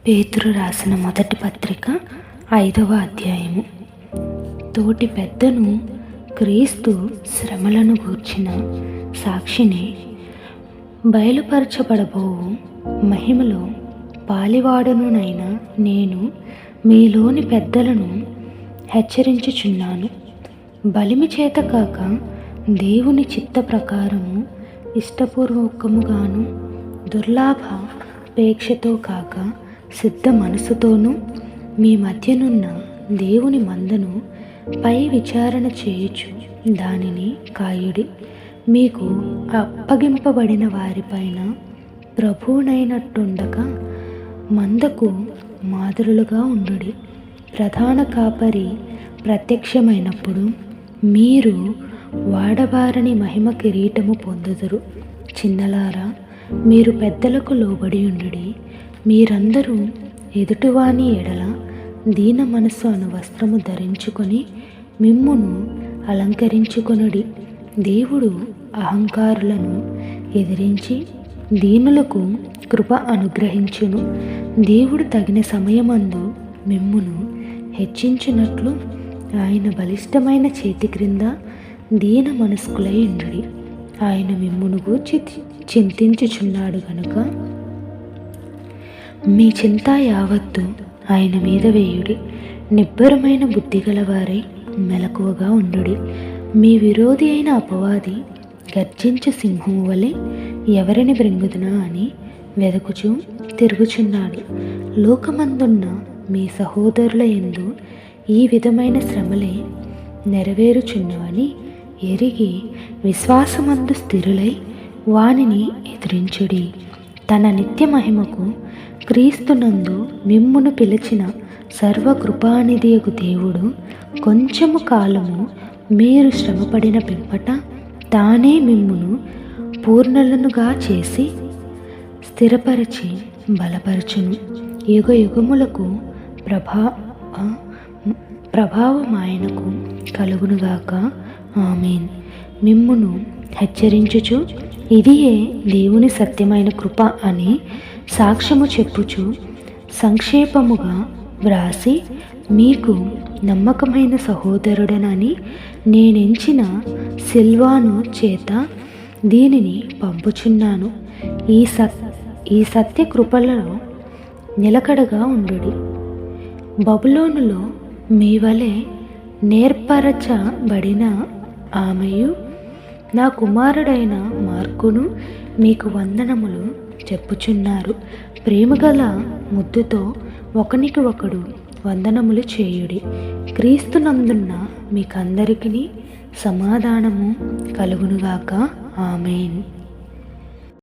పేతురు రాసిన మొదటి పత్రిక 5వ అధ్యాయము. తోటి పెద్దను క్రీస్తు శ్రమలను గూర్చిన సాక్షిని బయలుపరచబడబోవు మహిమలో పాలివాడనునైన నేను మీలోని పెద్దలను హెచ్చరించుచున్నాను. బలిమి చేత కాక దేవుని చిత్త ప్రకారము ఇష్టపూర్వకముగాను దుర్లాభాపేక్షతో కాక సిద్ధ మనసుతోనూ మీ మధ్యనున్న దేవుని మందను పై విచారణ చేయుచు దానిని కాయుడి. మీకు అప్పగింపబడిన వారిపైన ప్రభువునైనట్టుండక మందకు మాదిరులుగా ఉండుడి. ప్రధాన కాపరి ప్రత్యక్షమైనప్పుడు మీరు వాడబారని మహిమ కిరీటము పొందుదురు. చిన్నలారా, మీరు పెద్దలకు లోబడి ఉండుడి. మీరందరూ ఎదుటివాని ఎడల దీన మనస్సు అను వస్త్రము ధరించుకొని మిమ్మును అలంకరించుకొనుడి. దేవుడు అహంకారులను ఎదిరించి దీనులకు కృప అనుగ్రహించును. దేవుడు తగిన సమయమందు మిమ్మును హెచ్చించునట్లు ఆయన బలిష్టమైన చేతి క్రింద దీన మనస్కులై ఉండుడి. ఆయన మిమ్మును గూర్చి చింతించుచున్నాడు గనుక మీ చింత యావత్తు ఆయన మీద వేయుడి. నిబ్బరమైన బుద్ధి గలవారై మెలకువగా ఉండుడి. మీ విరోధి అయిన అపవాది గర్జించు సింహము వలె ఎవరిని బ్రింగుదునా అని వెదకుచూ తిరుగుచున్నాడు. లోకమందున్న మీ సహోదరుల యందు ఈ విధమైన శ్రమలే నెరవేరుచున్నవని ఎరిగి విశ్వాసమందు స్థిరులై వానిని ఎదిరించుడి. తన నిత్య మహిమకు క్రీస్తునందు మిమ్మును పిలిచిన సర్వకృపానిధియగు దేవుడు కొంచెము కాలము మీరు శ్రమపడిన పిమ్మట తానే మిమ్మును పూర్ణులనుగా చేసి స్థిరపరచి బలపరచును. యుగ యుగములకు ప్రభావమాయనకు కలుగునుగాక. ఆమేన్. మిమ్మును హెచ్చరించుచు ఇదియే దేవుని సత్యమైన కృప అని సాక్ష్యము చెప్పుచు సంక్షేపముగా వ్రాసి మీకు నమ్మకమైన సహోదరుడనని నేనెంచిన సిల్వాను చేత దీనిని పంపుచున్నాను. ఈ సత్య కృపలలో నిలకడగా ఉండుడి. బబులోనులో మీ వలె నేర్పరచబడిన ఆమెయు నా కుమారుడైన మార్కును మీకు వందనములు చెప్పుచున్నారు. ప్రేమగల ముద్దుతో ఒకనికి ఒకడు వందనములు చేయుడి. క్రీస్తునందున్న మీకందరికీ సమాధానము కలుగునుగాక. ఆమేన్.